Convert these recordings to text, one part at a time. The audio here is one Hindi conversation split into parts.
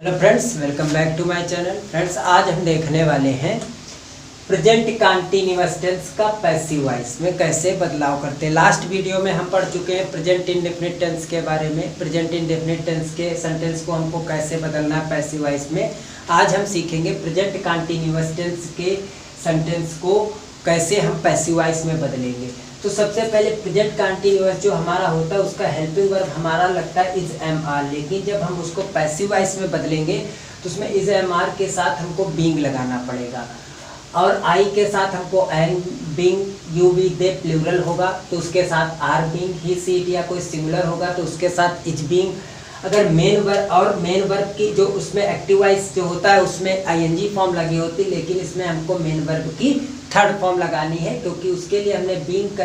Hello friends, welcome back to my channel. Friends, आज हम देखने वाले हैं प्रेजेंट कंटीन्यूअस टेंस का पैसिव वॉइस में कैसे बदलाव करते हैं। लास्ट वीडियो में हम पढ़ चुके हैं प्रेजेंट इंडेफिनिट टेंस के बारे में। प्रेजेंट इंडेफिनिट टेंस के सेंटेंस को हमको कैसे बदलना है पैसिव वॉइस में। आज हम सीखेंगे प्रेजेंट कंटीन्यूअस टेंस के सेंटेंस को कैसे हम पैसिव वॉइस में बदलेंगे। तो सबसे पहले प्रेजेंट कंटीन्यूअस जो हमारा होता है उसका हेल्पिंग वर्ब हमारा लगता है इज एम आर, लेकिन जब हम उसको पैसिव वॉइस में बदलेंगे तो उसमें इज एम आर के साथ हमको बीइंग लगाना पड़ेगा और आई के साथ हमको am being, you we they plural होगा तो उसके साथ are being, he she it या कोई सिंगुलर होगा तो उसके साथ इज बीइंग। अगर मेन वर्ब और मेन वर्ब की जो उसमें एक्टिव वॉइस जो होता है उसमें आईएनजी फॉर्म लगी होती है, लेकिन इसमें हमको मेन वर्ब की थर्ड फॉर्म लगानी है क्योंकि उसके लिए हमने बीइंग का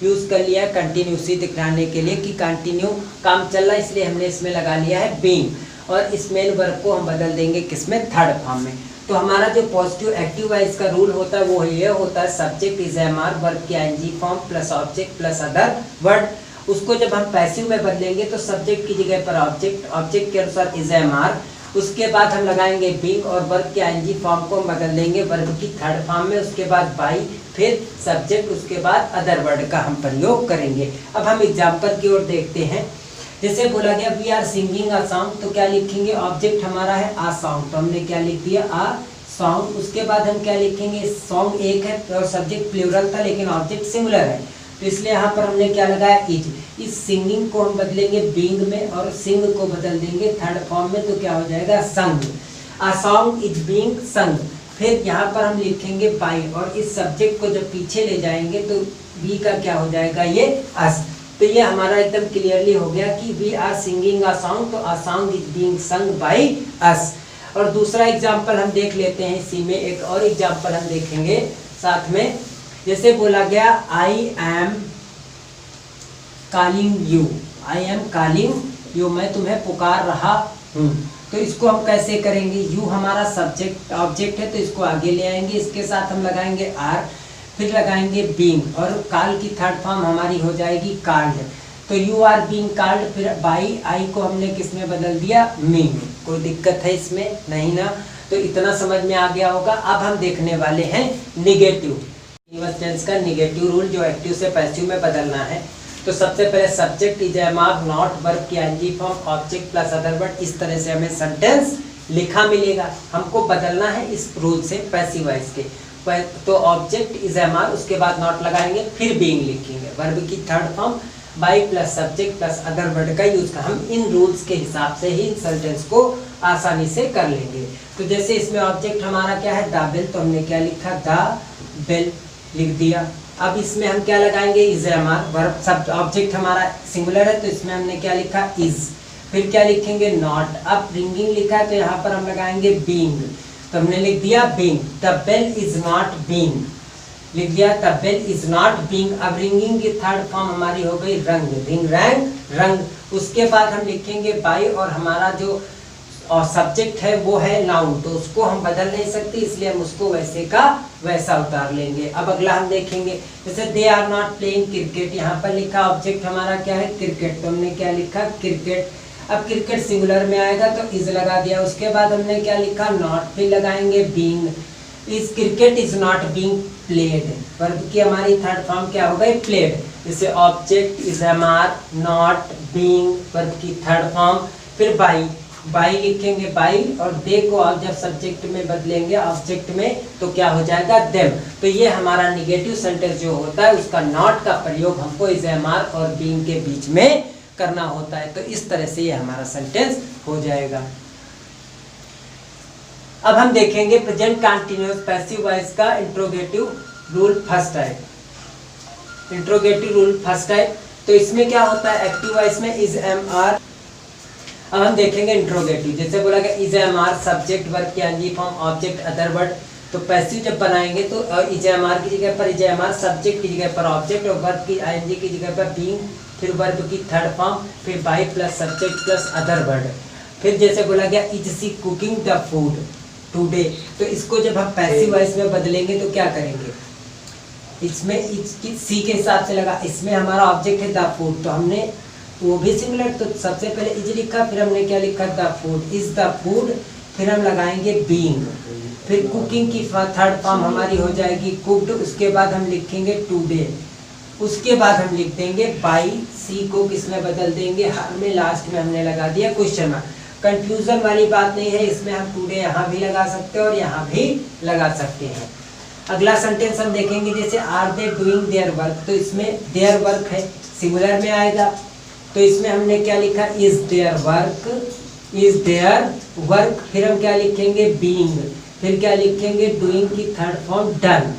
यूज़ कर लिया है कंटिन्यूसी दिखाने के लिए कि कंटिन्यू काम चल रहा है, इसलिए हमने इसमें लगा लिया है बीइंग। और इस मेन वर्ब को हम बदल देंगे किसमें, थर्ड फॉर्म में। तो हमारा जो पॉजिटिव एक्टिव वॉइस का रूल होता है वो ये होता है subject is am are, verb की ING form plus object plus other word. उसको जब हम पैसिव में बदलेंगे तो सब्जेक्ट की जगह पर ऑब्जेक्ट, ऑब्जेक्ट के अनुसार इज एम आर, उसके बाद हम लगाएंगे बीइंग और वर्ब के आईएनजी फॉर्म को हम बदल देंगे वर्ब की थर्ड फॉर्म में, उसके बाद बाई, फिर सब्जेक्ट, उसके बाद अदर वर्ड का हम प्रयोग करेंगे। अब हम एग्जाम्पल की ओर देखते हैं। जैसे बोला गया we are singing a song, तो क्या लिखेंगे, ऑब्जेक्ट हमारा है आ सॉन्ग, तो हमने क्या लिख दिया आ सॉन्ग। उसके बाद हम क्या लिखेंगे, सॉन्ग एक है और सब्जेक्ट प्लूरल था लेकिन ऑब्जेक्ट सिंगुलर है, तो इसलिए यहाँ पर हमने क्या लगाया इज। इस सिंगिंग को हम बदलेंगे बीइंग में और सिंग को बदल देंगे थर्ड फॉर्म में, तो क्या हो जाएगा संग। अ सॉन्ग इज बीइंग संग। फिर यहाँ पर हम लिखेंगे बाई और इस सब्जेक्ट को जब पीछे ले जाएंगे तो बी का क्या हो जाएगा ये अस। तो ये हमारा एकदम क्लियरली हो गया कि we are singing a song, तो a song is being sung by us. और दूसरा एग्जाम्पल हम देख लेते हैं, इसी में एक और एग्जाम्पल हम देखेंगे साथ में। जैसे बोला गया I am calling you, I am calling you, मैं तुम्हें पुकार रहा हूँ। तो इसको हम कैसे करेंगे, यू हमारा सब्जेक्ट ऑब्जेक्ट है तो इसको आगे ले आएंगे, इसके साथ हम लगाएंगे आर, फिर लगाएंगे बीइंग और कॉल की थर्ड फॉर्म हमारी हो जाएगी कॉल्ड। तो यू आर बीइंग कॉल्ड, फिर बाई आई को हमने किस में बदल दिया मी में। कोई दिक्कत है इसमें नहीं ना, तो इतना समझ में आ गया होगा। अब हम देखने वाले हैं निगेटिव टेंस का निगेटिव रूल जो एक्टिव से पैसिव में बदलना है। तो सबसे पहले subject is am are, not, verb की ING form, object plus other word, इस तरह से हमें सेंटेंस लिखा मिलेगा। हमको बदलना है इस रूल से पैसिव वॉइस के। तो ऑब्जेक्ट इज एम आर, उसके बाद नॉट लगाएंगे, फिर बीइंग लिखेंगे, वर्ब की third form by plus subject plus other word का यूज कर। हम इन रूल्स के हिसाब से ही इन सेंटेंस को आसानी से कर लेंगे। तो जैसे इसमें ऑब्जेक्ट हमारा क्या है द बेल, तो हमने क्या लिखा द बेल लिख दिया। अब इसमें हम क्या लगाएंगे इज एम आर, वर्ब सब ऑब्जेक्ट हमारा सिंगुलर है तो इसमें हमने क्या लिखा इज, फिर क्या लिखेंगे नॉट। अब रिंगिंग लिखा है तो यहाँ पर हम लगाएंगे बीइंग, तो हमने लिख दिया being. The bell is not being लिख दिया, the bell is not being. अब रिंगिंग की थर्ड फॉर्म हमारी हो गई रंग, रिंग रैंग रंग। उसके बाद हम लिखेंगे बाई और हमारा जो और सब्जेक्ट है वो है नाउन, तो उसको हम बदल नहीं सकते इसलिए हम उसको वैसे का वैसा उतार लेंगे। अब अगला हम देखेंगे, जैसे they are not playing cricket, यहाँ पर लिखा ऑब्जेक्ट हमारा क्या है क्रिकेट, तो हमने क्या लिखा क्रिकेट। अब क्रिकेट सिंगुलर में आएगा तो इज लगा दिया, उसके बाद हमने क्या लिखा नॉट, फिर लगाएंगे बीइंग। इस cricket is not being played, verb की हमारी थर्ड फॉर्म क्या हो गई प्लेड। जैसे object is am are, not, being, verb की थर्ड फॉर्म, फिर बाई, बाई लिखेंगे बाई और दे को आप जब सब्जेक्ट में बदलेंगे ऑब्जेक्ट में तो क्या हो जाएगा देम। तो ये हमारा निगेटिव सेंटेंस जो होता है उसका नॉट का प्रयोग हमको इज एम आर और बीइंग के बीच में करना होता है। तो इस तरह से ये हमारा सेंटेंस हो जाएगा। अब हम देखेंगे प्रेजेंट कंटीन्यूअस पैसिव वॉइस का interrogative rule first type. Interrogative rule first type, तो इसमें क्या होता है एक्टिव वॉइस में इज एम आर। अब हम देखेंगे इंट्रोगेटिव, जैसे बोला गया is am are, subject, verb की ING form, object, other word. तो पैसिव जब बनाएंगे तो इज एम आर की जगह पर इज एम आर, सब्जेक्ट की जगह पर ऑब्जेक्ट और वर्ब की आईएनजी की जगह पर बीइंग, फिर वर्ब की थर्ड फॉर्म, फिर by plus subject plus other word. फिर जैसे बोला गया is she cooking the food today, तो इसको जब हम पैसिव वॉइस में बदलेंगे तो क्या करेंगे, इसमें सी के हिसाब से लगा, इसमें हमारा ऑब्जेक्ट है द फूड, तो हमने वो भी सिंगुलर, तो सबसे पहले इज लिखा, फिर हमने क्या लिखा, the food, is the food, फिर हम लगाएंगे बीइंग, फिर कुकिंग की थर्ड फॉर्म हमारी हो जाएगी कुक्ड, उसके बाद हम लिखेंगे टुडे, उसके बाद हम लिख देंगे बाई, सी को किस में बदल देंगे, हर में लास्ट में हमने लगा दिया क्वेश्चन मार्क। कंफ्यूजन वाली बात नहीं है, इसमें हम टुडे यहाँ भी लगा सकते हैं और यहाँ भी लगा सकते हैं। अगला सेंटेंस हम देखेंगे, जैसे are they doing their work, तो इसमें देयर वर्क है, सिंगुलर में आएगा, तो इसमें हमने क्या लिखा, is their work, is their work, फिर हम क्या लिखेंगे, बीइंग, फिर क्या लिखेंगे, डूइंग की थर्ड फॉर्म डन,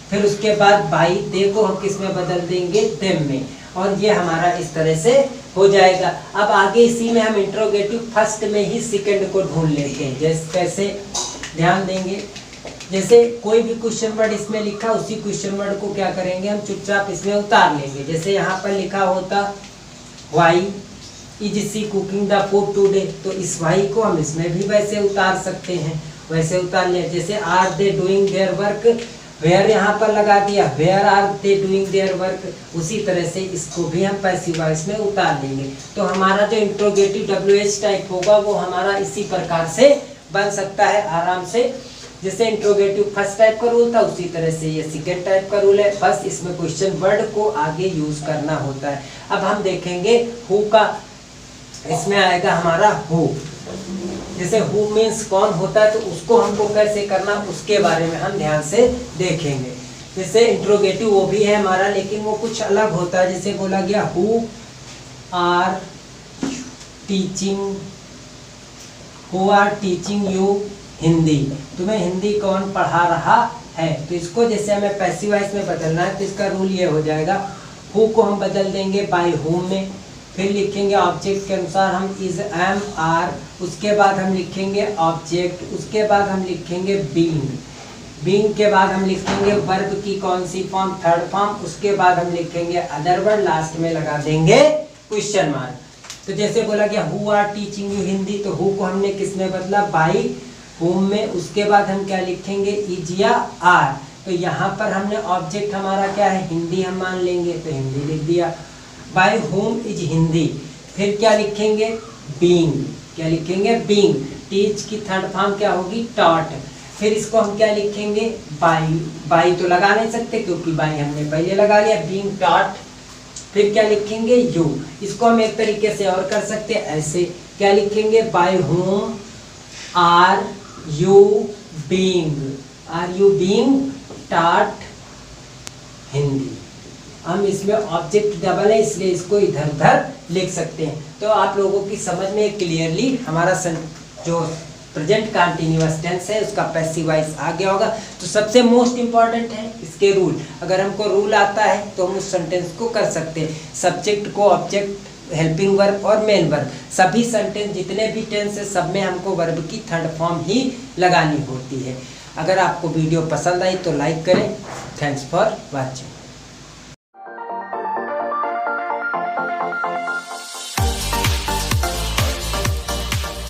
फिर उसके बाद बाई, दे को हम किस में बदल देंगे, देम में, और ये हमारा इस तरह से हो जाएगा। अब आगे इसी में हम इंट्रोगेटिव फर्स्ट में ही सेकंड को ढूंढ लेते हैं। जैसे कैसे, ध्यान देंगे, जैसे कोई भी क्वेश्चन वर्ड इसमें लिखा, उसी क्वेश्चन वर्ड को क्या करेंगे, हम चुपचाप इसमें उतार लेंगे। जैसे यहाँ पर लिखा होता why is she cooking the food today, तो इस वाई को हम इसमें भी वैसे उतार सकते हैं, वैसे उतार लिया। जैसे are they doing their work, where यहाँ पर लगा दिया, where are they doing their work, उसी तरह से इसको भी हम पैसिव वॉइस में उतार लेंगे। तो हमारा जो इंट्रोगेटिव WH टाइप होगा वो हमारा इसी प्रकार से बन सकता है आराम से। जैसे इंट्रोगेटिव फर्स्ट टाइप का रूल था, उसी तरह से ये सेकेंड टाइप का रूल है, बस इसमें क्वेश्चन वर्ड को आगे यूज करना होता है। अब हम देखेंगे हु का, इसमें आएगा हमारा हु। जैसे हु मीन्स कौन होता है, तो उसको हमको कैसे करना, उसके बारे में हम ध्यान से देखेंगे। जैसे इंट्रोगेटिव वो भी है हमारा, लेकिन वो कुछ अलग होता है। जैसे बोला गया who are teaching you Hindi, तुम्हें हिंदी कौन पढ़ा रहा है, तो इसको जैसे हमें पैसिव वॉइस में बदलना है, तो इसका रूल ये हो जाएगा, हु को हम बदल देंगे बाय हुम में, फिर लिखेंगे ऑब्जेक्ट के अनुसार हम इज, एम, आर, उसके बाद हम लिखेंगे ऑब्जेक्ट, उसके बाद हम लिखेंगे बीइंग, बीइंग के बाद हम लिखेंगे वर्ब की कौन सी फॉर्म, थर्ड फॉर्म, उसके बाद हम लिखेंगे अदर वर्ड, लास्ट में लगा देंगे क्वेश्चन मार्क। तो जैसे बोला गया who are teaching you Hindi, तो हु को हमने किस में बदला, बाई हुम में, उसके बाद हम क्या लिखेंगे, इज या आर, तो यहाँ पर हमने ऑब्जेक्ट हमारा क्या है, हिंदी हम मान लेंगे, तो हिंदी लिख दिया, बाय होम इज हिंदी, फिर क्या लिखेंगे, बीइंग, क्या लिखेंगे, बीइंग, टीच की थर्ड फॉर्म क्या होगी, टॉट, फिर इसको हम क्या लिखेंगे, बाई, बाई तो लगा नहीं सकते क्योंकि बाई हमने पहले लगा लिया, बीइंग टॉट, फिर क्या लिखेंगे, यू, इसको हम एक तरीके से और कर सकते हैं ऐसे, क्या लिखेंगे, by whom are you being taught Hindi. हम इसमें ऑब्जेक्ट डबल है इसलिए इसको इधर उधर लिख सकते हैं। तो आप लोगों की समझ में क्लियरली हमारा जो प्रेजेंट कंटीन्यूअस टेंस है उसका पैसिव वॉइस आ गया होगा। तो सबसे मोस्ट इंपॉर्टेंट है इसके रूल, अगर हमको रूल आता है तो हम उस सेंटेंस को कर सकते हैं। सब्जेक्ट को ऑब्जेक्ट, हेल्पिंग वर्ब और मेन वर्ब, सभी सेंटेंस जितने भी टेंस है सब में हमको वर्ब की थर्ड फॉर्म ही लगानी होती है। अगर आपको वीडियो पसंद आई तो लाइक करें। Thanks for watching.